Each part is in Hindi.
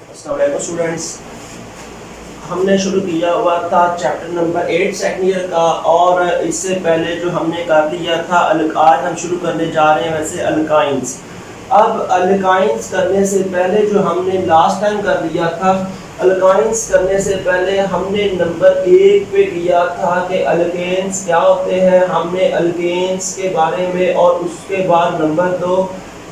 अस्सलाम वालेकुम स्टूडेंट्स। हमने शुरू किया हुआ था चैप्टर नंबर 8 सेकंड ईयर का, और इससे पहले जो हमने कर लिया था आज हम शुरू करने जा रहे हैं वैसे अल्काइंस। अब अल्काइंस करने से पहले जो हमने लास्ट टाइम कर लिया था, अल्काइंस करने से पहले हमने नंबर 1 पे किया था कि अल्केन्स क्या होते हैं। हमने अल्केन्स के बारे में और उसके बाद नंबर 2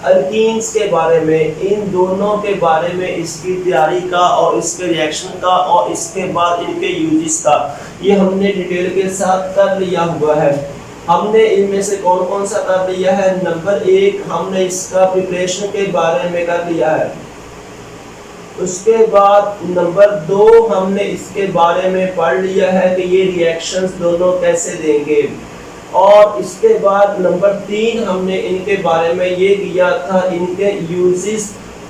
अल्कीन्स के बारे में, इन दोनों के बारे में, इसकी तैयारी का और इसके रिएक्शन का और इसके बाद इनके यूजेस का, ये हमने डिटेल के साथ कर लिया हुआ है। हमने इनमें से कौन कौन सा कर लिया है। नंबर 1 हमने इसका प्रिपरेशन के बारे में कर लिया है। उसके बाद नंबर 2 हमने इसके बारे में पढ़ लिया है कि ये रिएक्शंस दोनों कैसे देंगे। और इसके बाद नंबर 3 हमने इनके बारे में ये किया था, इनके यूजेस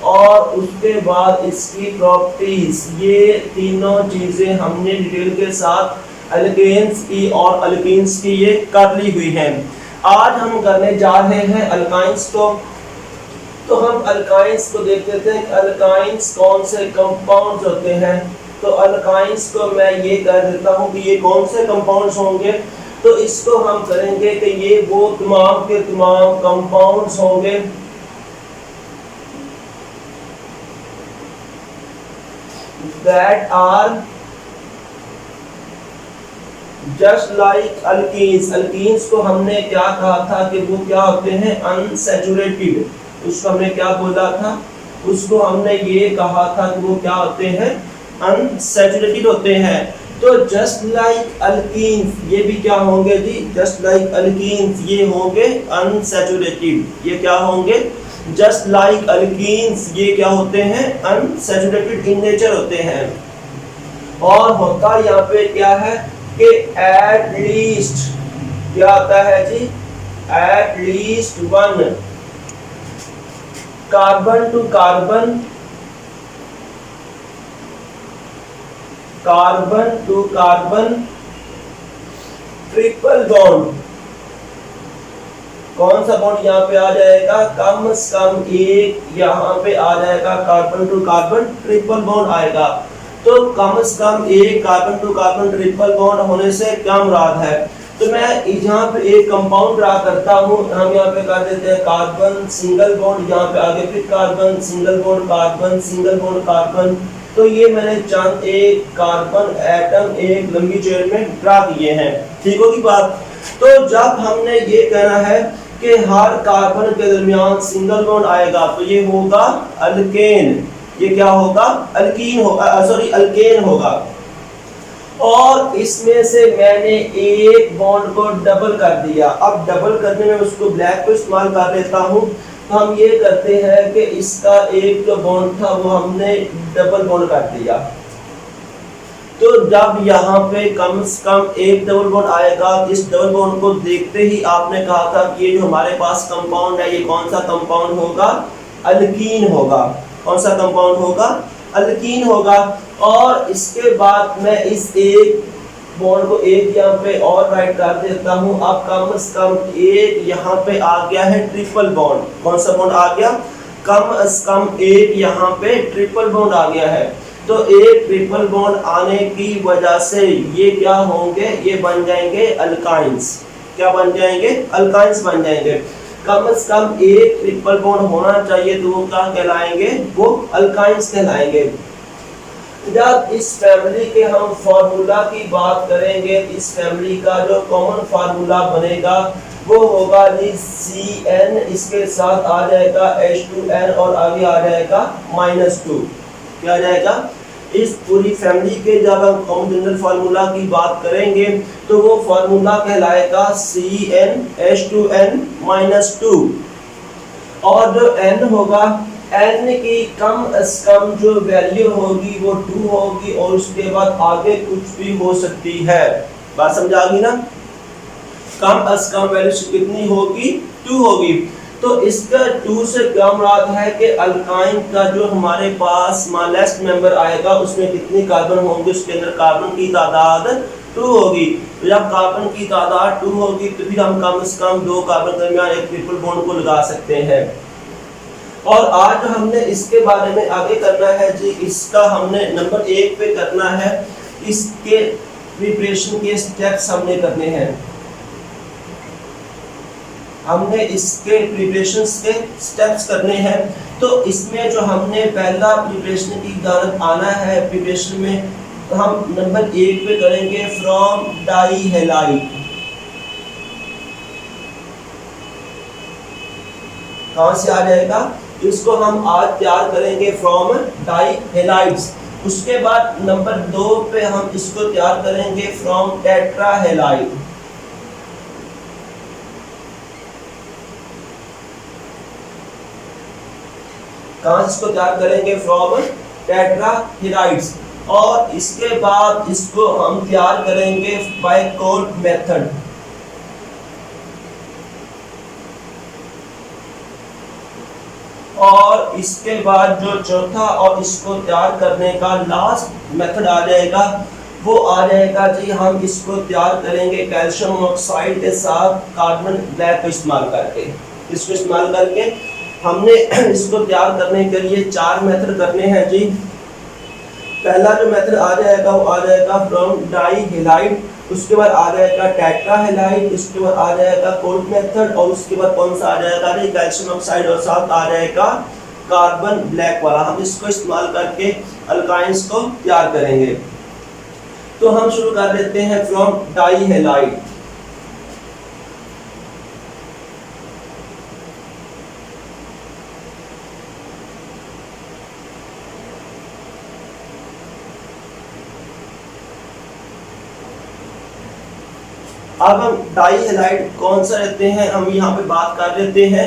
और उसके बाद इसकी प्रॉपर्टीज। ये तीनों चीज़ें हमने डिटेल के साथ अल्केन्स की और अल्कीन्स की ये कर ली हुई हैं। आज हम करने जा रहे हैं अल्काइंस को। तो हम अल्काइंस को देख लेते हैं कि अल्काइंस कौन से कंपाउंड्स होते हैं। तो अल्काइंस को मैं ये कर देता हूँ कि ये कौन से कंपाउंड्स होंगे। तो इसको हम करेंगे कि ये वो तमाम के तमाम कंपाउंड्स होंगे that are just like alkenes। Alkenes को हमने क्या कहा था कि वो क्या होते हैं, अनसैचुरेटेड। उसको हमने क्या बोला था, उसको हमने ये कहा था कि वो क्या होते हैं, अनसैचुरेटेड होते हैं। तो जस्ट लाइक अल्कीन्स ये भी क्या होंगे जी, जस्ट लाइक अल्कीन्स ये होंगे अनसैचुरेटेड। ये क्या होंगे, जस्ट लाइक अल्कीन्स ये क्या होते हैं, अनसैचुरेटेड इन नेचर होते हैं। और होता यहाँ पे क्या है कि एट लीस्ट क्या होता है जी, at least 1 carbon to carbon, carbon to carbon triple bond. कौन सा बॉन्ड यहाँ पे आ जाएगा, कम से कम एक यहाँ पे आ जाएगा, carbon to carbon triple bond आएगा। तो कम से कम एक carbon to carbon triple bond होने से क्या मुराद है। तो मैं यहाँ पे एक कंपाउंड ड्रा करता हूँ। हम यहाँ पे कर देते हैं कार्बन सिंगल बॉन्ड, यहाँ पे आगे फिर carbon single bond, carbon single bond carbon. तो ये मैंने चंद एक कार्बन एटम एक लंबी चेन में ड्रा किए हैं। ठीक होगी बात। तो जब हमने ये कहना है कि हर कार्बन के दरमियान सिंगल बॉन्ड आएगा तो ये होगा अल्केन। ये क्या होगा, अल्कीन होगा, सॉरी अल्केन होगा। और इसमें से मैंने एक बॉन्ड को डबल कर दिया। अब डबल करने में उसको ब्लैक को इस्तेमाल कर लेता हूँ। तो हम ये करते हैं कि इसका एक जो बॉन्ड था वो हमने डबल बॉन्ड कर दिया। तो जब यहाँ पे कम से कम एक डबल बॉन्ड आएगा, इस डबल बॉन्ड को देखते ही आपने कहा था कि ये जो हमारे पास कंपाउंड है ये कौन सा कंपाउंड होगा, अल्कीन होगा। कौन सा कंपाउंड होगा, अल्कीन होगा। और इसके बाद मैं इस एक बॉन्ड को एक यहाँ पे और राइट कर देता हूँ। अब कम से कम एक यहाँ पे आ गया है ट्रिपल बॉन्ड। कौन सा बॉन्ड आ गया, कम से कम एक यहाँ पे ट्रिपल बॉन्ड आ गया है। तो एक ट्रिपल बॉन्ड आने की वजह से ये क्या होंगे, ये बन जाएंगे अल्काइंस। क्या बन जाएंगे, अल्काइंस बन जाएंगे। कम से कम एक ट्रिपल बॉन्ड होना चाहिए तो वो क्या कहलाएंगे, वो अल्काइंस कहलाएंगे। जब इस फैमिली के हम फार्मूला की बात करेंगे, इस फैमिली का जो कॉमन फार्मूला बनेगा वो होगा जी Cn, इसके साथ आ जाएगा H2n और आगे आ जाएगा -2। क्या आ जाएगा, इस पूरी फैमिली के जब हम कॉमन जनरल फार्मूला की बात करेंगे तो वो फार्मूला कहलाएगा CnH2n -2। और जो n होगा, n की कम से कम जो वैल्यू होगी वो 2 होगी और उसके बाद आगे कुछ भी हो सकती है। बात समझ आ गई ना। कम से कम वैल्यू कितनी होगी, 2 होगी। तो इसका 2 से क्या मुराद है कि अल्काइन का जो हमारे पास स्मॉलेस्ट मेंबर आएगा उसमें कितनी कार्बन होंगे, उसके अंदर कार्बन की तादाद 2 होगी। तो जब कार्बन की तादाद 2 होगी तो फिर हम कम से कम 2 कार्बन के दरमियान एक ट्रिपल बॉन्ड को लगा सकते हैं। और आज हमने इसके बारे में आगे करना है जी, इसका हमने नंबर 1 पे करना है, इसके प्रिपरेशन के स्टेप्स हमने करने हैं। हमने इसके प्रिपरेशन के स्टेप्स करने हैं। तो इसमें जो हमने पहला प्रिपरेशन की जानब आना है, प्रिपरेशन में हम नंबर 1 पे करेंगे फ्रॉम डाई हेलाइट। कहां से आ जाएगा? इसको हम आज तैयार करेंगे फ्रॉम डाई हेलाइट्स। उसके बाद नंबर 2 पे हम इसको तैयार करेंगे फ्रॉम टेट्रा हेलाइट। कहां से इसको तैयार करेंगे? From tetra halides. और इसके बाद इसको हम तैयार करेंगे बाय कोल्ड मेथड। और इसके बाद जो चौथा और इसको तैयार करने का लास्ट मेथड आ जाएगा, वो आ जाएगा जी, हम इसको तैयार करेंगे कैल्शियम ऑक्साइड के साथ कार्बन ब्लैक को इस्तेमाल करके। इसको इस्तेमाल करके हमने इसको तैयार करने के लिए 4 मेथड करने हैं जी। पहला जो मेथड आ जाएगा वो आ जाएगा फ्रॉम डाई हेलाइट, उसके बाद आ जाएगा टेट्रा हेलाइट, उसके बाद आ जाएगा कोल्ड मेथड, और उसके बाद कौन सा आ जाएगा नहीं, कैल्शियम ऑक्साइड, और साथ आ जाएगा कार्बन ब्लैक वाला। हम इसको इस्तेमाल करके अल्काइंस को तैयार करेंगे। तो हम शुरू कर देते हैं फ्रॉम डाई हेलाइट। अब हम डाई हेलाइड कौन सा लेते हैं, हम यहाँ पे बात कर लेते हैं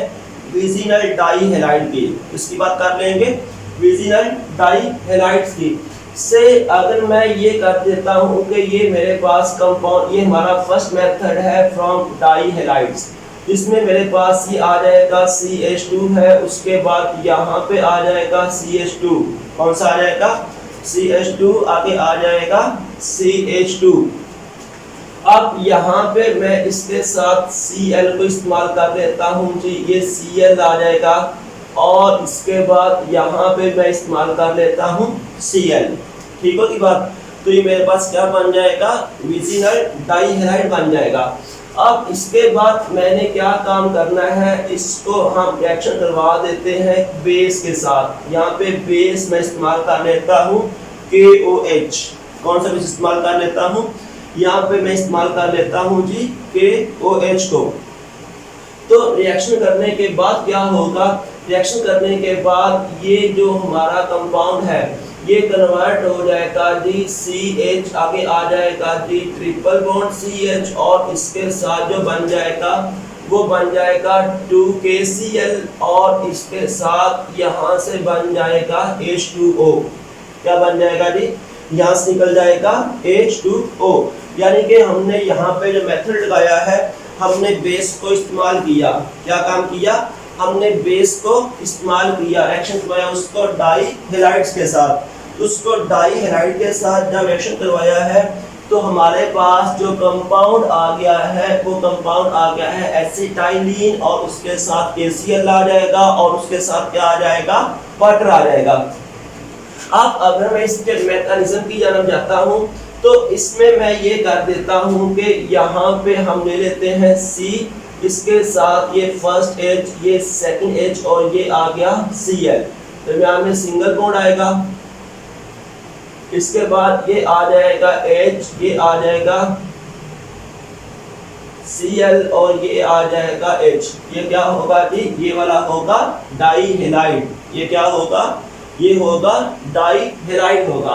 विजिनल डाई हेलाइड की। इसकी बात कर लेंगे विजिनल डाई हेलाइड्स की। से अगर मैं ये कर देता हूँ कि ये मेरे पास कंपाउंड, ये हमारा फर्स्ट मेथड है फ्रॉम डाई हेलाइड्स। इसमें मेरे पास ये आ जाएगा CH2 है, उसके बाद यहाँ पे आ जाएगा CH2। कौन सा आ जाएगा? CH2, आगे आ जाएगा CH2। अब यहाँ पे मैं इसके साथ Cl को इस्तेमाल कर लेता हूँ जी, ये Cl आ जाएगा। और इसके बाद यहाँ पे मैं इस्तेमाल कर लेता हूँ Cl। ठीक होगी बात? तो ये मेरे पास क्या बन जाएगा? विजिनल डाई हेलाइड बन जाएगा। अब इसके बाद मैंने क्या काम करना है, इसको हम रिएक्शन करवा देते हैं बेस के साथ। यहाँ पे बेस मैं इस्तेमाल कर लेता हूँ KOH। कौन सा बेस इस्तेमाल कर लेता हूँ? यहाँ पे मैं इस्तेमाल कर लेता हूँ जी KOH को। तो रिएक्शन करने के बाद क्या होगा? रिएक्शन करने के बाद ये जो हमारा कंपाउंड है ये कन्वर्ट हो जाएगा जी CH, आगे आ जाएगा जी ट्रिपल बॉन्ड CH, और इसके साथ जो बन जाएगा वो बन जाएगा 2KCl, और इसके साथ यहाँ से बन जाएगा H2O। क्या बन जाएगा जी? यहाँ से निकल जाएगा H2O। यानी कि हमने यहाँ पे जो मेथड लगाया है, हमने बेस को इस्तेमाल किया। क्या काम किया? हमने बेस को इस्तेमाल किया, रिएक्शन करवाया उसको डाई हेलाइड्स के साथ। उसको डाई हेलाइड के साथ जब रिएक्शन करवाया है तो हमारे पास जो कंपाउंड आ गया है वो कंपाउंड आ गया है एसिटाइलिन, और उसके साथ KCl आ जाएगा, और उसके साथ क्या आ जाएगा? वाटर आ जाएगा। अब अगर मैं इसके मैकेनिज्म की जानब जाता हूँ तो इसमें मैं ये कर देता हूँ कि यहाँ पे हम ले लेते हैं C, इसके साथ ये फर्स्ट H, ये सेकंड H, और ये आ गया Cl। तो यहाँ में सिंगल बॉन्ड आएगा। इसके बाद ये आ जाएगा H, ये आ जाएगा Cl, और ये आ जाएगा H। ये क्या होगा जी? ये वाला होगा डाई हेलाइड। ये क्या होगा? ये होगा डाई हेलाइड होगा।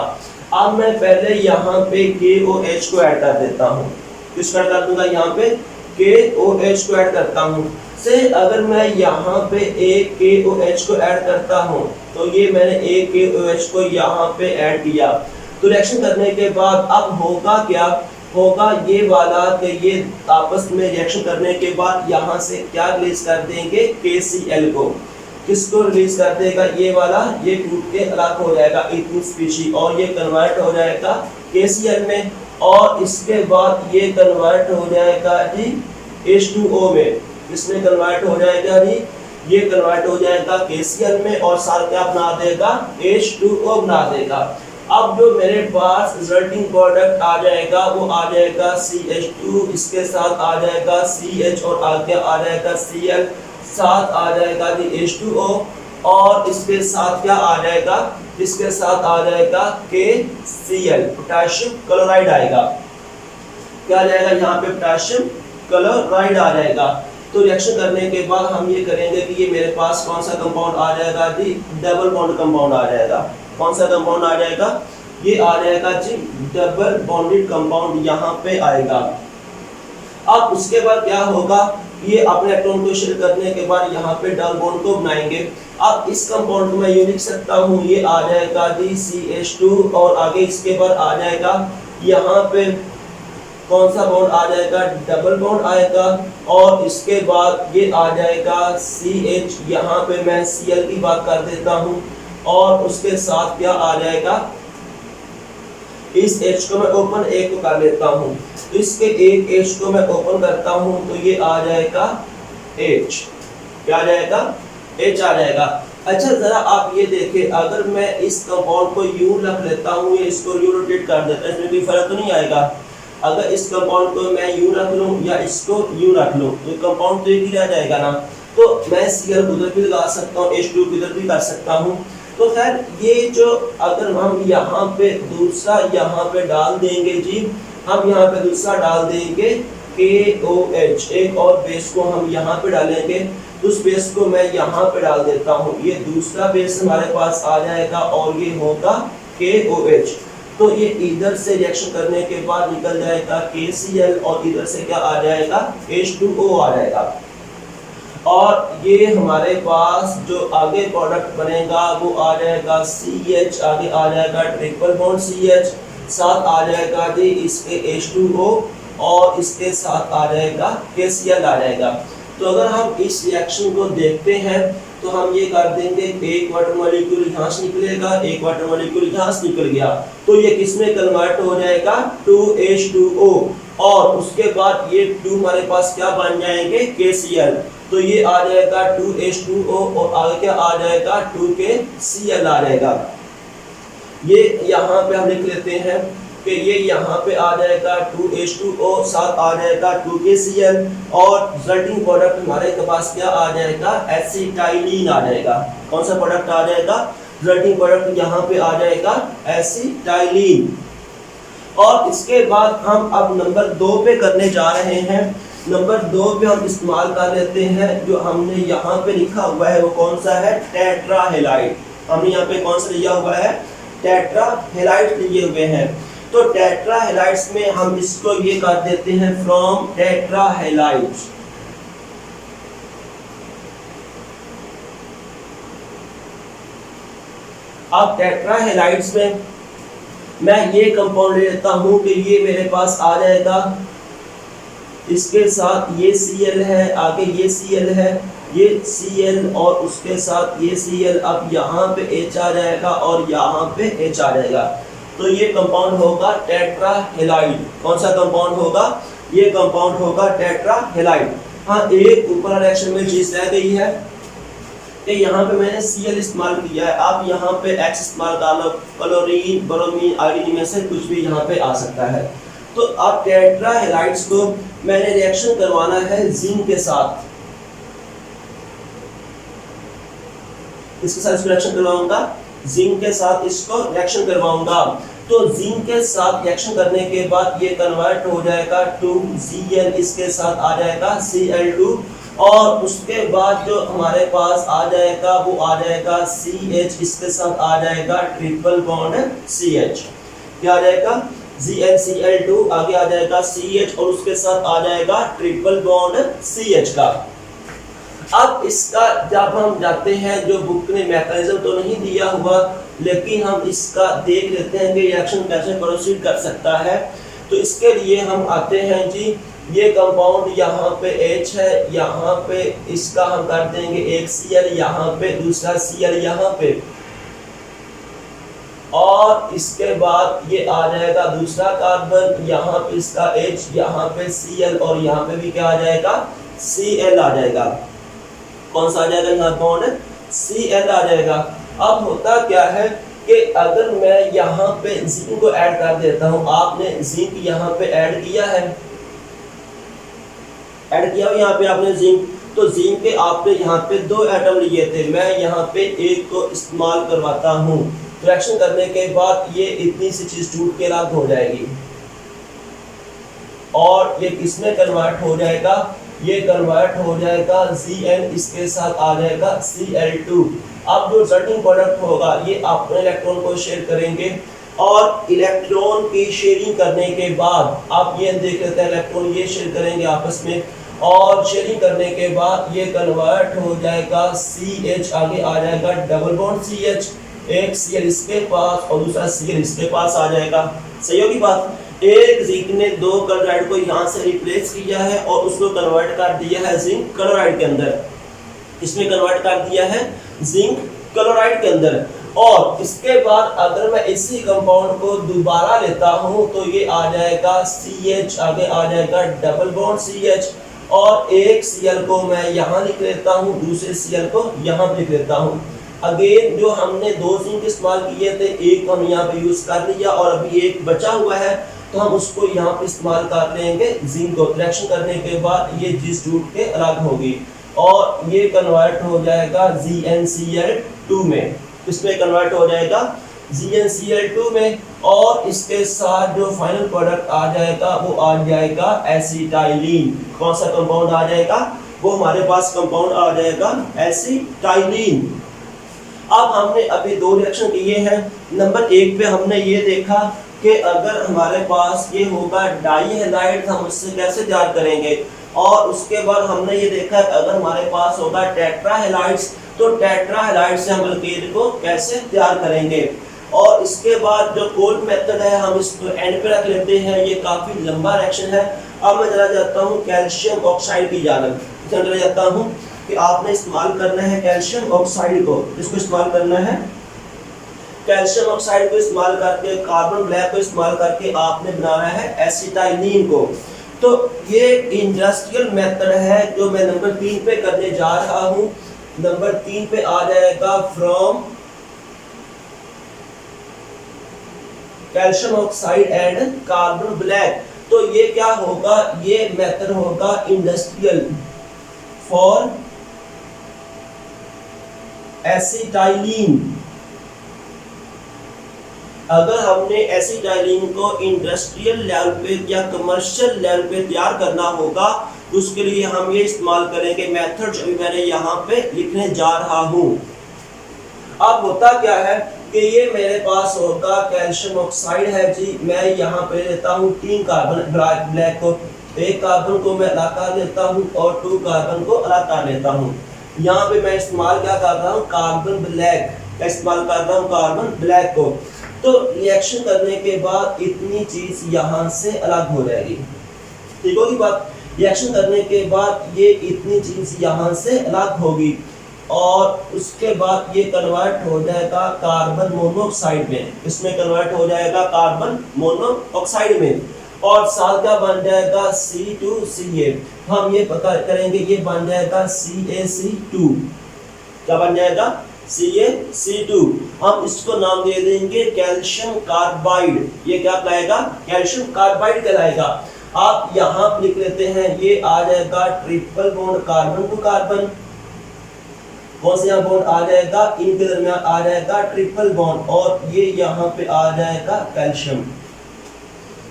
अब मैं पहले यहाँ पे KOH को ऐड कर देता हूँ। किसको ऐड कर दूंगा? यहाँ पे KOH को ऐड करता हूँ। से अगर मैं यहाँ पे एक KOH को ऐड करता हूँ तो ये मैंने एक KOH को यहाँ पे ऐड किया। तो रिएक्शन करने के बाद अब होगा क्या? होगा ये वाला कि ये आपस में रिएक्शन करने के बाद यहाँ से क्या रिलीज कर देंगे? KCl को। किसको रिलीज कर देगा? ये वाला, ये टूट के अलग हो जाएगा इथेन स्पीशीज, और ये कन्वर्ट हो जाएगा KCl में, और इसके बाद ये कन्वर्ट हो जाएगा जी H2O में। इसमें कन्वर्ट हो जाएगा जी ये कन्वर्ट हो जाएगा KCl में और साथ क्या बना देगा, H2O बना देगा। अब जो मेरे पास रिजल्टिंग प्रोडक्ट आ जाएगा वो आ जाएगा CH2, इसके साथ आ जाएगा CH और आगे आ जाएगा Cl, साथ आ जाएगा जी H2O और इसके साथ क्या आ जाएगा, इसके साथ आ जाएगा KCl, पोटेशियम क्लोराइड आएगा। क्या आ जाएगा यहाँ पे, पोटेशियम क्लोराइड आ जाएगा। तो रिएक्शन करने के बाद हम ये करेंगे कि ये मेरे पास कौन सा कंपाउंड आ जाएगा जी, डबल बॉन्ड कंपाउंड आ जाएगा। कौन सा कंपाउंड आ जाएगा, ये आ जाएगा जी डबल बॉन्डेड कंपाउंड यहाँ पे आएगा। अब उसके बाद क्या होगा, ये अपने इलेक्ट्रॉन को शेयर करने के बाद यहाँ पे डबल बॉन्ड को बनाएंगे। अब इस कंपाउंड को मैं यूं लिख सकता हूँ, ये आ जाएगा जी CH2 और आगे इसके बाद आ जाएगा यहाँ पे कौन सा बॉन्ड आ जाएगा, डबल बॉन्ड आएगा और इसके बाद ये आ जाएगा CH, यहाँ पे मैं Cl की बात कर देता हूँ और उसके साथ क्या आ जाएगा, इस H को मैं ओपन एक को कर लेता हूँ, तो इसके एक H को मैं ओपन करता हूँ तो ये आ जाएगा H, क्या आ जाएगा, H आ जाएगा। अच्छा जरा आप ये देखें, अगर मैं इस कंपाउंड को यूं रख लेता हूँ या इसको यूं रोटेट कर देता हूँ, इसमें कोई फर्क तो नहीं आएगा। अगर इस कंपाउंड को मैं यूं रख लूं या इसको यूं रख लूं तो कंपाउंड तो एक ही रह जाएगा ना। तो मैं Cl उधर भी लगा सकता हूँ, H2 उधर भी कर सकता हूँ। तो खैर ये जो अगर हम यहाँ पे दूसरा यहाँ पे डाल देंगे जी, हम यहाँ पे दूसरा डाल देंगे KOH, एक और बेस को हम यहाँ पे डालेंगे, तो उस बेस को मैं यहाँ पे डाल देता हूँ, ये दूसरा बेस हमारे पास आ जाएगा और ये होगा KOH। तो ये इधर से रिएक्शन करने के बाद निकल जाएगा KCl और इधर से क्या आ जाएगा, H2O आ जाएगा। और ये हमारे पास जो आगे प्रोडक्ट बनेगा वो आ जाएगा CH, आगे आ जाएगा ट्रिपल बॉन्ड CH, साथ आ जाएगा जी इसके H2O और इसके साथ आ जाएगा KCl आ जाएगा। तो अगर हम इस रिएक्शन को देखते हैं तो हम ये कर देंगे, एक वाटर मॉलिक्यूल यहाँ से निकलेगा, एक वाटर मॉलिक्यूल यहाँ से निकल गया, तो ये किसमें कन्वर्ट हो जाएगा, 2H2O और उसके बाद ये 2 हमारे पास क्या बन जाएंगे, KCl। तो ये आ जाएगा 2H2O और आगे क्या आ जाएगा, 2KCl आ जाएगा। ये यहाँ पे हम लिख लेते हैं कि ये यहाँ पे आ जाएगा 2H2O, साथ आ जाएगा 2KCl और रिजल्टिंग प्रोडक्ट हमारे पास क्या आ जाएगा, एसिटाइलिन आ जाएगा। कौन सा प्रोडक्ट आ जाएगा, रिजल्टिंग प्रोडक्ट यहाँ पे आ जाएगा एसिटाइलिन। और इसके बाद हम अब नंबर 2 पे करने जा रहे हैं। नंबर 2 पे हम इस्तेमाल कर लेते हैं जो हमने यहाँ पे लिखा हुआ है, वो कौन सा है, टेट्राहेलाइड। हमने यहाँ पे कौन सा लिया हुआ है, टेट्राहेलाइड लिए हुए हैं। तो टेट्राहेलाइड्स में हम इसको ये कर देते हैं फ्रॉम टेट्राहेलाइड्स। अब टेट्राहेलाइड्स में मैं ये कंपाउंड ले लेता हूं कि ये मेरे पास आ जाएगा, इसके साथ ये Cl है, आगे ये Cl है, ये Cl और उसके साथ ये Cl। अब यहाँ पे H आ जाएगा और यहाँ पे H आ जाएगा, तो ये कंपाउंड होगा टेट्राहेलाइड। कौन सा कंपाउंड होगा, ये कंपाउंड होगा टेट्राहेलाइड। हाँ, एक ऊपर रिएक्शन में चीज रह गई है कि यहाँ पे मैंने Cl इस्तेमाल किया है, आप यहाँ पे X इस्तेमाल कर लो, क्लोरीन, ब्रोमीन, आयोडीन में से कुछ भी यहाँ पे आ सकता है। तो अब टेट्राहेलाइड्स को मैंने रिएक्शन करवाना है जिंक के साथ, इसके साथ इसको रिएक्शन करवाऊंगा, जिंक के साथ इसको रिएक्शन करवाऊंगा। तो जिंक के साथ रिएक्शन करने के बाद ये कन्वर्ट हो जाएगा टू Cl, इसके साथ आ जाएगा Cl2 और उसके बाद जो हमारे पास आ जाएगा वो आ जाएगा CH, इसके साथ आ जाएगा ट्रिपल बॉन्ड CH। क्या आ जाएगा, Cl2, आगे आ जाएगा CH और उसके साथ आ जाएगा ट्रिपल बॉन्ड CH का। अब इसका जब हम जाते हैं, जो बुक ने मैकेनिज्म तो नहीं दिया हुआ लेकिन हम इसका देख लेते हैं कि रिएक्शन कैसे प्रोसीड कर सकता है। तो इसके लिए हम आते हैं जी, ये कंपाउंड यहाँ पे H है, यहाँ पे इसका हम कर देंगे एक Cl, यहाँ पे दूसरा Cl यहाँ पे, और इसके बाद ये आ जाएगा दूसरा कार्बन, यहाँ पे इसका H, यहाँ पे Cl और यहाँ पे भी क्या आ जाएगा, Cl आ जाएगा। कौन सा आ जाएगा यहाँ बॉन्ड Cl आ जाएगा। अब होता क्या है कि अगर मैं यहाँ पे जिंक को ऐड कर देता हूँ, आपने जिंक यहाँ पे ऐड किया है, ऐड किया हो यहाँ पे आपने जिंक, तो जिंक के आपने यहाँ पे 2 एटम लिए थे, मैं यहाँ पे एक को इस्तेमाल करवाता हूँ। रिएक्शन करने के बाद ये इतनी सी चीज टूट के अलग हो जाएगी और ये किसमें कन्वर्ट हो जाएगा, ये कन्वर्ट हो जाएगा Cn, इसके साथ आ जाएगा Cl2। अब जो रिजल्टिंग प्रोडक्ट होगा ये अपने इलेक्ट्रॉन को शेयर करेंगे और इलेक्ट्रॉन की शेयरिंग करने के बाद आप ये देख लेते हैं इलेक्ट्रॉन ये शेयर करेंगे आपस में और शेयरिंग करने के बाद ये कन्वर्ट हो जाएगा CH, आगे आ जाएगा डबल बॉन्ड CH, एक Cl इसके पास और दूसरा Cl इसके पास आ जाएगा। सही होगी बात। एक जिंक ने 2 क्लोराइड को यहाँ से रिप्लेस किया है और उसको कन्वर्ट कर दिया है जिंक क्लोराइड के अंदर, इसमें कन्वर्ट कर दिया है जिंक क्लोराइड के अंदर। और इसके बाद अगर मैं इसी कंपाउंड को दोबारा लेता हूँ तो ये आ जाएगा CH, आगे आ जाएगा डबल बॉन्ड CH और एक Cl को मैं यहाँ लिख लेता हूँ, दूसरे Cl को यहाँ लिख लेता हूँ। अगेन जो हमने 2 जिंक इस्तेमाल किए थे, एक हम यहाँ पे यूज कर लिया और अभी एक बचा हुआ है तो हम उसको यहाँ पे इस्तेमाल कर लेंगे जिंक को। रिएक्शन करने के बाद ये चीज टूट के अलग होगी और ये कन्वर्ट हो जाएगा ZnCl2 में, इसमें कन्वर्ट हो जाएगा ZnCl2 में और इसके साथ जो फाइनल प्रोडक्ट आ जाएगा वो आ जाएगा एसिटाइलिन। कौन सा कंपाउंड आ जाएगा, वो हमारे पास कंपाउंड आ जाएगा एसिटाइलिन। अब हमने अभी 2 रिएक्शन किए हैं। नंबर 1 पे हमने ये देखा कि अगर हमारे पास ये होगा डाई हैलाइड हम उससे कैसे तैयार करेंगे, और उसके बाद हमने ये देखा कि अगर हमारे पास होगा टेट्रा हैलाइड्स तो टेट्रा हैलाइड से हम अल्केन को कैसे तैयार करेंगे। और इसके बाद जो कोल्ड मेथड है हम इसको एंड पे रख लेते हैं, ये काफी लंबा रिएक्शन है। अब मैं चला जाता हूँ कैल्शियम ऑक्साइड की जानब, चला जाता हूँ कि आपने इस्तेमाल करना है कैल्शियम ऑक्साइड को, इसको इस्तेमाल करना है कैल्शियम ऑक्साइड को इस्तेमाल करके, कार्बन ब्लैक को इस्तेमाल करके आपने बनाना है एसिटाइलिन को। तो ये इंडस्ट्रियल मेथड है जो मैं नंबर 3 पे करने जा रहा हूँ। नंबर 3 पे आ जाएगा from calcium oxide and carbon black. तो ये क्या होगा, ये मेथड होगा इंडस्ट्रियल फॉर एसिटाइलिन। अगर हमने एसिटाइलिन को इंडस्ट्रियल लेवल पे या कमर्शियल लेवल पे तैयार करना होगा उसके लिए हम ये इस्तेमाल करेंगे मेथड जो भी मैंने यहाँ पे लिखने जा रहा हूँ। अब होता क्या है कि ये मेरे पास होगा कैल्शियम ऑक्साइड है जी, मैं यहाँ पे लेता हूँ 3 कार्बन ब्लैक को, एक कार्बन को मैं अलग कर लेता हूँ और 2 कार्बन को अलग कर लेता हूँ। यहाँ पे मैं इस्तेमाल क्या कर रहा हूँ, कार्बन ब्लैक का इस्तेमाल कर रहा हूँ, कार्बन ब्लैक को। तो रिएक्शन करने के बाद इतनी चीज यहाँ से अलग हो जाएगी, ठीक होगी बात। रिएक्शन करने के बाद ये इतनी चीज यहाँ से अलग होगी और उसके बाद ये कन्वर्ट हो जाएगा कार्बन मोनोऑक्साइड में, इसमें कन्वर्ट हो जाएगा कार्बन मोनोऑक्साइड में और साथ क्या बन जाएगा C2Ca। हम ये पता करेंगे, ये बन जाएगा CaC2। क्या बन जाएगा, CaC2। हम इसको नाम दे देंगे कैल्शियम कार्बाइड। ये क्या कहलाएगा, कैल्शियम कार्बाइड कहलाएगा। आप यहाँ लिख लेते हैं, ये आ जाएगा triple bond carbon to carbon. कौन सा बॉन्ड आ जाएगा, इनके दरमियान आ जाएगा ट्रिपल बॉन्ड और ये यहाँ पे आ जाएगा कैल्शियम।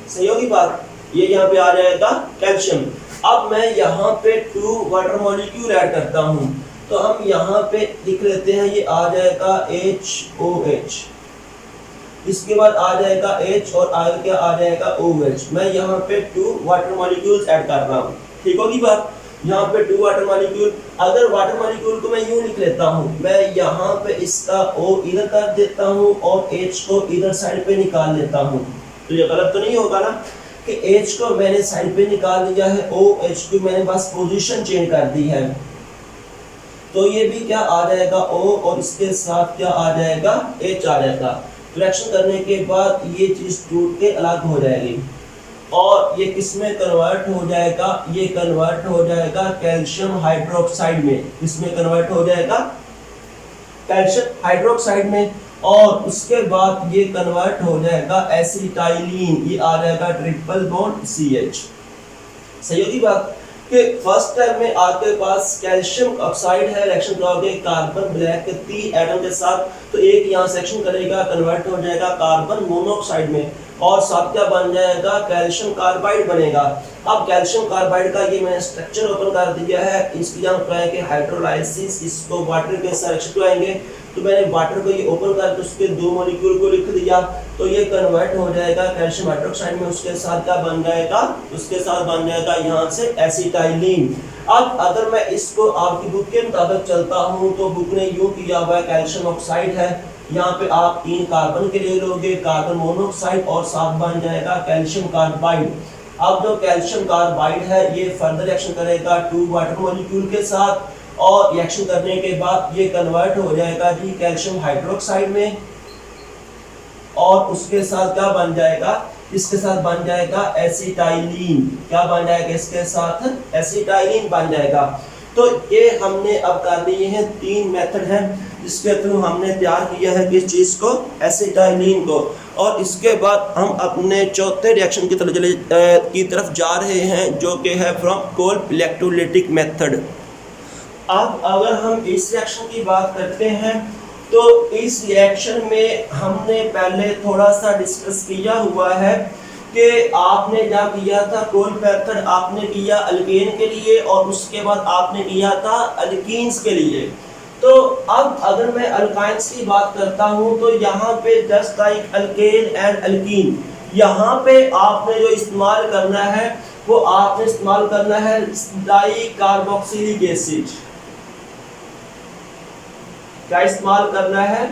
सही होगी बात, ये यहाँ पे आ जाएगा कैल्शियम। अब मैं यहाँ पे 2 वाटर मॉलिक्यूल ऐड करता हूँ, तो हम यहाँ पे लिख लेते हैं, ये आ जाएगा HOH, इसके बाद आ जाएगा H और आगे क्या आ जाएगा OH। मैं यहाँ पे 2 वाटर मॉलिक्यूल्स ऐड कर रहा हूँ, ठीक होगी बात। यहाँ पे 2 वाटर मॉलिक्यूल, अगर वाटर मॉलिक्यूल को मैं यूं लिख लेता हूँ, मैं यहाँ पे इसका O इधर कर देता हूँ और H को इधर साइड पे निकाल लेता हूँ, तो ये गलत तो नहीं होगा ना कि H को मैंने साइड पे निकाल दिया है, OH की मैंने बस पोजीशन चेंज कर दी है। तो ये भी क्या आ जाएगा O और इसके साथ क्या आ जाएगा H आ जाएगा। रिएक्शन करने के बाद ये चीज टूट के अलग हो जाएगी। और ये किस में कन्वर्ट हो जाएगा, ये कन्वर्ट हो जाएगा कैल्शियम हाइड्रोक्साइड में। किसमें कन्वर्ट हो जाएगा, कैल्शियम हाइड्रोक्साइड में। और उसके बाद ये कन्वर्ट हो जाएगा एसिटाइलिन, ये आ जाएगा ट्रिपल बॉन्ड CH। सही होगी बात कि फर्स्ट टाइम में आपके पास कैल्शियम ऑक्साइड है, रिएक्शन कराओगे कार्बन ब्लैक के 3 एटम के साथ, तो एक यहाँ सेक्शन करेगा, कन्वर्ट हो जाएगा कार्बन मोनोऑक्साइड में, और साथ क्या बन जाएगा, कैल्शियम कार्बाइड बनेगा। अब कैल्शियम कार्बाइड का ये मैंने स्ट्रक्चर ओपन कर दिया है, इसकी जहाँ कराएंगे हाइड्रोलाइसिस, इसको वाटर के साथ रिएक्शन कराएंगे। तो मैंने वाटर को ये ओपन करके उसके 2 मॉलिक्यूल को लिख दिया, तो ये कन्वर्ट हो जाएगा कैल्शियम हाइड्रोक्साइड में, उसके साथ क्या बन जाएगा, उसके साथ बन जाएगा यहाँ से एसिटाइलिन। अब अगर मैं इसको आपकी बुक के मुताबिक चलता हूँ तो बुक ने यूँ किया हुआ है, कैल्शियम ऑक्साइड है, यहाँ पे आप 3 कार्बन के ले लोगे, कार्बन मोनोऑक्साइड, और साथ बन जाएगा कैल्शियम कार्बाइड। अब जो कैल्शियम कार्बाइड है ये फर्दर रिएक्शन करेगा 2 वाटर मॉलिक्यूल के साथ, और रिएक्शन करने के बाद ये कन्वर्ट हो जाएगा जी कैल्शियम हाइड्रोक्साइड में, और उसके साथ क्या बन जाएगा, इसके साथ बन जाएगा एसिटाइलिन। क्या बन जाएगा, इसके साथ एसिटाइलिन बन जाएगा। तो ये हमने अब कर लिए हैं 3 मेथड हैं जिसके थ्रू हमने तैयार किया है किस चीज़ को, एसिटाइलिन को। और इसके बाद हम अपने चौथे रिएक्शन की तरफ जा रहे हैं, जो कि है फ्रॉम कोल्ड इलेक्ट्रोलाइटिक मेथड। अब अगर हम इस रिएक्शन की बात करते हैं तो इस रिएक्शन में हमने पहले थोड़ा सा डिस्कस किया हुआ है कि आपने क्या किया था, कोल्ड मेथड आपने किया अल्केन के लिए, और उसके बाद आपने किया था अल्कीन्स के लिए। तो अब अगर मैं अल्काइंस की बात करता हूं तो यहाँ पे just like alkane and alkyne, यहाँ पे आपने जो इस्तेमाल करना है वो आपने इस्तेमाल करना है डाई कार्बोक्सिलिक एसिड। क्या इस्तेमाल करना है,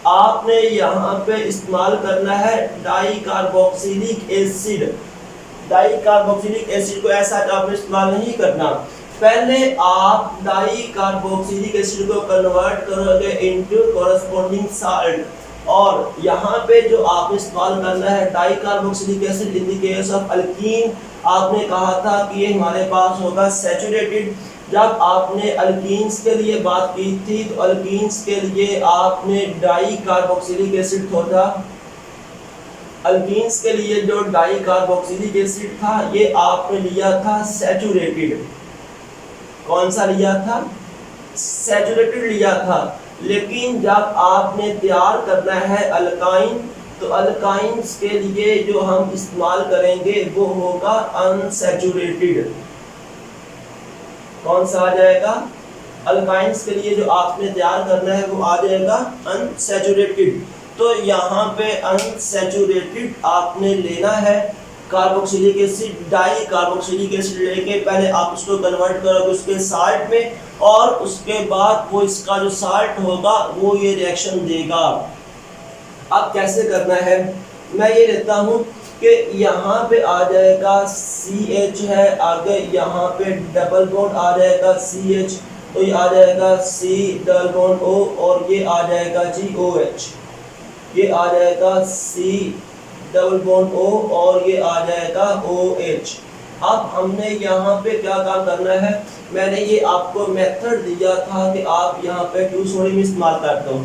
आपने यहाँ पे इस्तेमाल करना है di carboxylic acid. Di carboxylic acid को ऐसा आपने इस्तेमाल नहीं करना, पहले आप डाई कार्बोक्सिलिक एसिड को कन्वर्ट करोगे इनटू कॉरेस्पॉन्डिंग साल्ट, और यहाँ पे जो आपने इस्तेमाल करना है di carboxylic acid in the case of alkyne, आपने कहा था कि ये हमारे पास होगा सैचुरेटेड। जब आपने अल्कीन्स के लिए बात की थी तो अल्कीन्स के लिए आपने डाई कार्बोक्सिलिक एसिड था, अल्कीन्स के लिए जो डाई कार्बोक्सिलिक एसिड था ये आपने लिया था सैचुरेटेड। कौन सा लिया था, सैचुरेटेड लिया था। लेकिन जब आपने तैयार करना है अल्काइन, तो अल्काइंस के लिए जो हम इस्तेमाल करेंगे वो होगा अनसैचुरेटेड। कौन सा आ जाएगा, अल्काइंस के लिए जो आपने तैयार करना है वो आ जाएगा अनसैचुरेटेड। तो यहाँ पे अनसैचुरेटेड आपने लेना है carboxylic acid, di carboxylic acid लेके पहले आप उसको कन्वर्ट करोगे उसके साल्ट में, और उसके बाद वो इसका जो साल्ट होगा वो ये रिएक्शन देगा। अब कैसे करना है, मैं ये लेता हूँ कि यहाँ पे आ जाएगा CH है, आगे यहाँ पे डबल बॉन्ड आ जाएगा CH, तो ये आ जाएगा C डबल बॉन्ड O, और ये आ जाएगा जी OH, ये आ जाएगा C डबल बॉन्ड O, और ये आ जाएगा OH। अब हमने यहाँ पे क्या काम करना है, मैंने ये आपको मेथड दिया था कि आप यहाँ पे 2 सोडियम इस्तेमाल करते हो,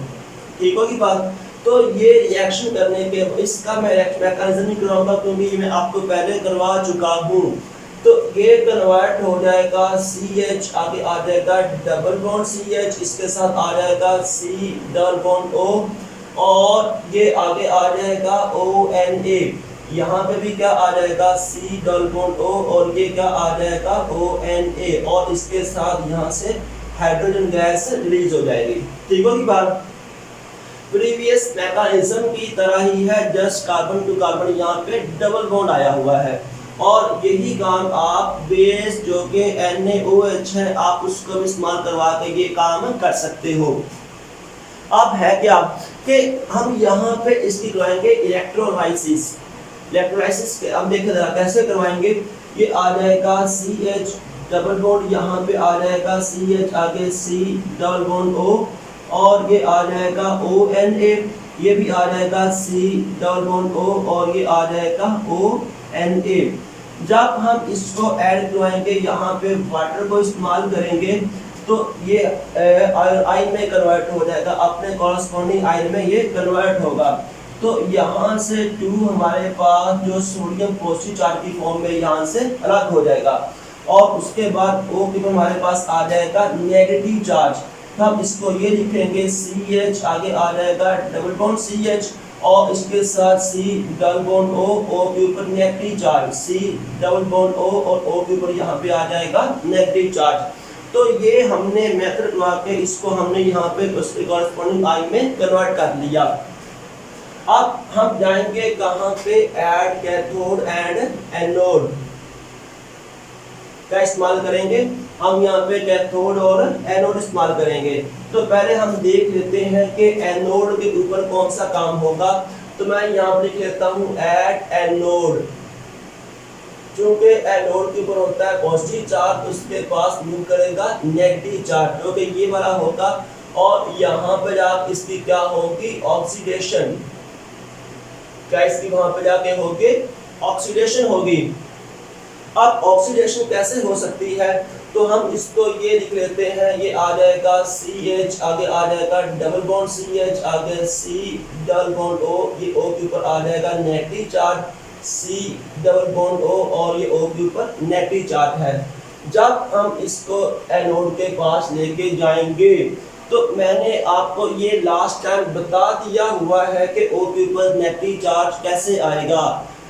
ठीक होगी बात। तो ये रिएक्शन करने के इसका मैं मैकेनिज्म नहीं कराऊंगा क्योंकि मैं आपको पहले करवा चुका हूँ। तो ये कन्वर्ट हो जाएगा CH, आगे आ जाएगा डबल बॉन्ड CH, इसके साथ आ जाएगा C डबल बॉन्ड O, और ये आगे आ जाएगा ONA, यहाँ पे भी क्या आ जाएगा C डबल बॉन्ड O, और ये क्या आ जाएगा ONA, और इसके साथ यहाँ से हाइड्रोजन गैस रिलीज हो जाएगी, ठीक होगी बात। प्रीवियस मैकेनिज्म की तरह ही है, जस्ट कार्बन टू कार्बन यहाँ पे डबल बॉन्ड आया हुआ है, और यही काम आप बेस जो कि NaOH है आप उसको भी इस्तेमाल करवा के ये काम कर सकते हो। अब है क्या कि हम यहाँ पे इसकी करवाएंगे इलेक्ट्रोलाइसिस। इलेक्ट्रोलाइसिस अब देखें जरा कैसे करवाएंगे, ये आ जाएगा CH डबल बॉन्ड, यहाँ पे आ जाएगा CH, आगे C डबल बॉन्ड O, और ये आ जाएगा ONA, ये भी आ जाएगा सी डबल बॉन्ड ओ और ये आ जाएगा ओ एन ए। जब हम इसको ऐड करवाएंगे यहाँ पे वाटर को इस्तेमाल करेंगे तो ये आयन में कन्वर्ट हो जाएगा, अपने कॉरस्पॉन्डिंग आयन में ये कन्वर्ट होगा। तो यहाँ से 2 हमारे पास जो सोडियम पॉजिटिव चार्ज की फॉर्म में यहाँ से अलग हो जाएगा और उसके बाद O की हमारे पास आ जाएगा नेगेटिव चार्ज। तो हम इसको ये लिखेंगे CH, आगे आ जाएगा डबल बॉन्ड CH और इसके साथ C डबल बॉन्ड O के ऊपर negative charge, C double bond O और O के ऊपर यहाँ पे आ जाएगा नेगेटिव चार्ज। तो ये हमने मेथड लगा के इसको हमने यहाँ पे उसके कॉरस्पॉन्डिंग आयन में कन्वर्ट कर लिया। अब हम जाएंगे कहाँ पे, ऐड कैथोड एंड एनोड का इस्तेमाल करेंगे। हम यहाँ पे कैथोड और एनोड इस्तेमाल करेंगे। तो पहले हम देख लेते हैं कि एनोड के ऊपर कौन सा काम होगा। तो मैं यहाँ पे लिख लेता हूँ ऐड एनोड। चूंकि एनोड के ऊपर होता है पॉजिटिव चार्ज, उसके पास मूव करेगा नेगेटिव चार्ज जो कि ये वाला होगा और यहाँ पे जाकर इसकी क्या होगी, ऑक्सीडेशन। क्या इसकी वहां पे जाके होगी, ऑक्सीडेशन होगी। अब ऑक्सीडेशन कैसे हो सकती है, तो हम इसको ये लिख लेते हैं, ये आ जाएगा CH, आगे आ जाएगा डबल बॉन्ड CH, आगे C डबल बॉन्ड O, ये O के ऊपर आ जाएगा negative charge, C double bond O और ये O के ऊपर नेगेटिव चार्ज है। जब हम इसको एनोड के पास लेके जाएंगे तो मैंने आपको ये लास्ट टाइम बता दिया हुआ है कि O के ऊपर नेगेटिव चार्ज कैसे आएगा।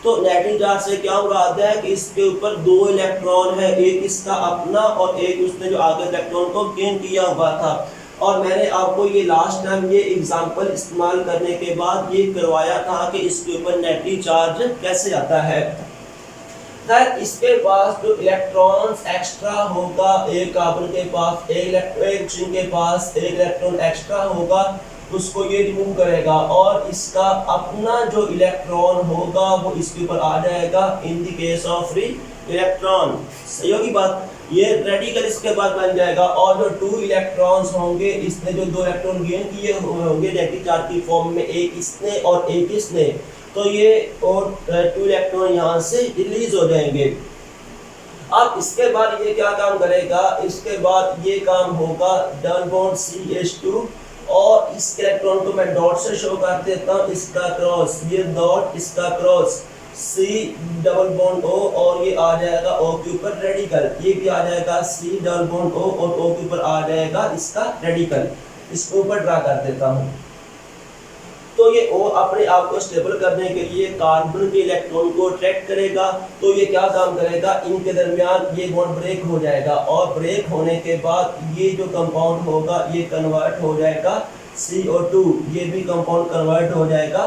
तो नेगेटिव चार्ज से क्या मुराद है कि इसके ऊपर 2 इलेक्ट्रॉन है, एक इसका अपना और एक उसने जो आगे इलेक्ट्रॉन को गेन किया हुआ था। और मैंने आपको ये लास्ट टाइम ये एग्जांपल इस्तेमाल करने के बाद ये करवाया था कि इसके ऊपर नेगेटिव चार्ज कैसे आता है। खैर इसके पास जो इलेक्ट्रॉन्स एक्स्ट्रा होगा, एक कार्बन के पास एक ऑक्सीजन के पास एक इलेक्ट्रॉन एक्स्ट्रा होगा, उसको ये रिमूव करेगा और इसका अपना जो इलेक्ट्रॉन होगा वो इसके ऊपर आ जाएगा in the case of free electron. सही होगी बात। ये रेडिकल इसके बाद बन जाएगा और जो 2 इलेक्ट्रॉन्स होंगे, इसने जो 2 इलेक्ट्रॉन गेन किए होंगे नेगेटिव चार्ज की फॉर्म में, एक इसने और एक इसने, तो ये और 2 इलेक्ट्रॉन यहाँ से रिलीज हो जाएंगे। अब इसके बाद ये क्या काम करेगा, इसके बाद ये काम होगा डबल बॉन्ड CH2 और इस इलेक्ट्रॉन को मैं डॉट से शो कर देता हूँ, इसका क्रॉस, ये डॉट इसका cross C double bond O और ये आ जाएगा O के ऊपर रेडिकल, ये भी आ जाएगा C डबल बॉन्ड O और O के ऊपर आ जाएगा इसका रेडिकल। इसको ऊपर ड्रा कर देता हूँ। तो ये O अपने आप को स्टेबल करने के लिए कार्बन के इलेक्ट्रॉन को अट्रैक्ट करेगा। तो ये क्या काम करेगा, इनके दरमियान ये बॉन्ड ब्रेक हो जाएगा और ब्रेक होने के बाद ये जो कंपाउंड होगा ये कन्वर्ट हो जाएगा CO2, ये भी कंपाउंड कन्वर्ट हो जाएगा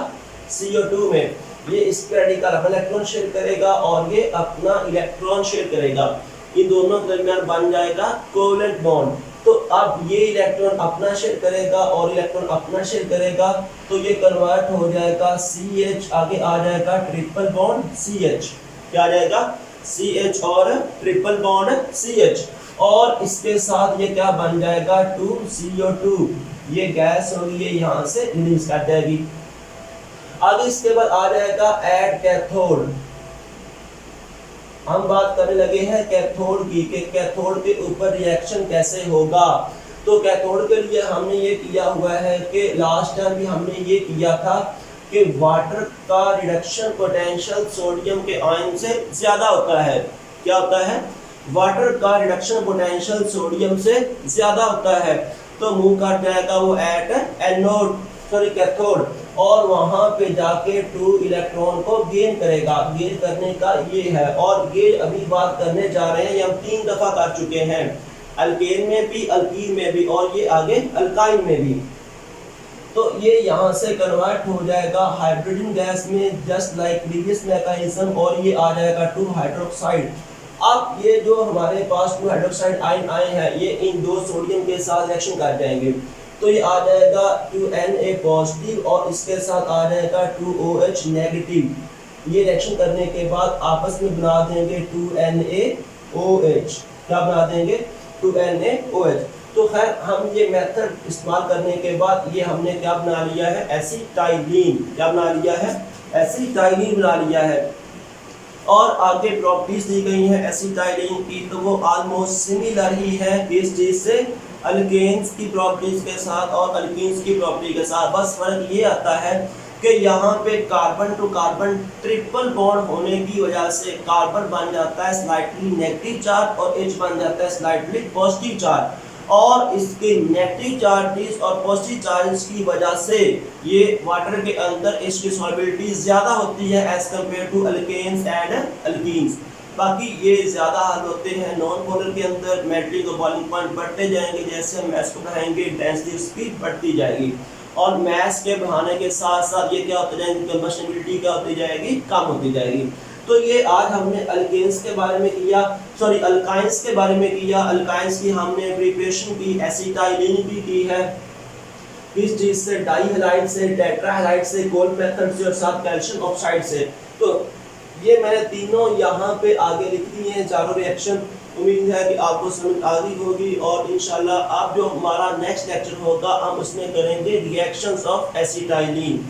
CO2 में। ये इसके रेडिकल अपना इलेक्ट्रॉन शेयर करेगा और ये अपना इलेक्ट्रॉन शेयर करेगा, इन दोनों के दरमियान बन जाएगा कोवेलेंट बॉन्ड। तो अब ये इलेक्ट्रॉन अपना शेयर करेगा और इलेक्ट्रॉन अपना शेयर करेगा, तो ये कन्वर्ट हो जाएगा CH, आगे आ जाएगा ट्रिपल बॉन्ड CH, क्या आ जाएगा CH और ट्रिपल बॉन्ड CH और इसके साथ ये क्या बन जाएगा 2CO2, ये गैस होगी, ये यहाँ से रिलीज कर जाएगी। आगे इसके बाद आ जाएगा ऐड कैथोड। हम बात करने लगे हैं कैथोड की कि कैथोड के ऊपर रिएक्शन कैसे होगा। तो कैथोड के लिए हमने ये किया हुआ है कि लास्ट टाइम भी हमने ये किया था कि वाटर का रिडक्शन पोटेंशियल सोडियम के आयन से ज्यादा होता है। क्या होता है, वाटर का रिडक्शन पोटेंशियल सोडियम से ज्यादा होता है। तो मूव कर जाएगा वो एट एनोड सॉरी कैथोड और वहां पे जाके 2 इलेक्ट्रॉन को गेन करेगा। गेन करने का ये है और ये अभी बात करने जा रहे हैं, ये हम 3 दफा कर चुके हैं, अल्केन में भी, अल्कीन में भी और ये आगे अल्काइन में भी। तो ये यहाँ से कन्वर्ट हो जाएगा हाइड्रोजन गैस में जस्ट लाइक प्रीवियस मैकेनिज्म और ये आ जाएगा 2 हाइड्रोक्साइड। अब ये जो हमारे पास 2 हाइड्रोक्साइड आयन आए हैं ये इन 2 सोडियम के साथ रिएक्शन कर जाएंगे। तो ये आ जाएगा 2Na पॉजिटिव और इसके साथ आ जाएगा 2OH नेगेटिव। ये रिएक्शन करने के बाद आपस में बना देंगे 2NaOH। क्या बना देंगे 2NaOH। तो खैर हम ये मेथड इस्तेमाल करने के बाद ये हमने क्या बना लिया है, एसिटाइलिन। क्या बना लिया है, एसिटाइलिन बना लिया है। और आगे प्रॉपर्टीज दी गई हैं एसिटाइलिन की, तो वो ऑलमोस्ट सिमिलर ही है इस चीज से, अल्केन्स की प्रॉपर्टीज के साथ और अल्कीन्स की प्रॉपर्टी के साथ। बस फर्क ये आता है कि यहाँ पे carbon to carbon triple bond होने की वजह से कार्बन बन जाता है स्लाइटली नेगेटिव चार्ज और H बन जाता है स्लाइटली पॉजिटिव चार्ज, और इसके नेगेटिव चार्जेस और पॉजिटिव चार्जेस की वजह से ये वाटर के अंदर इसकी सॉल्युबिलिटी ज़्यादा होती है as compared to alkanes and alkenes. बाकी ये ज़्यादा हल होते हैं नॉन पोलर के अंदर, मेल्टिंग और बॉइलिंग पॉइंट बढ़ते जाएंगे, जैसे हम मैथ्स को बढ़ाएंगे डेंसिटी उसकी बढ़ती जाएगी, और मैथ्स के बढ़ाने के साथ साथ ये क्या होता जाएगी, कंबस्टिबिलिटी क्या होती जाएगी, कम होती जाएगी। तो ये आज हमने अल्केन्स के बारे में किया, सॉरी अल्काइंस के बारे में किया। अल्काइंस की हमने प्रिपरेशन की, एसिटाइलिन भी की है, किस चीज से, डाइहैलाइड से, टेट्राहैलाइड से, गोल्ड मेथड से और साथ कैल्शियम ऑक्साइड से। तो ये मैंने तीनों यहाँ पे आगे लिख दी हैं चारों रिएक्शन। उम्मीद है कि आपको समझ आ गई होगी, और इंशाल्लाह आप जो हमारा नेक्स्ट लेक्चर होगा हम उसमें करेंगे रिएक्शंस ऑफ एसिटाइलिन।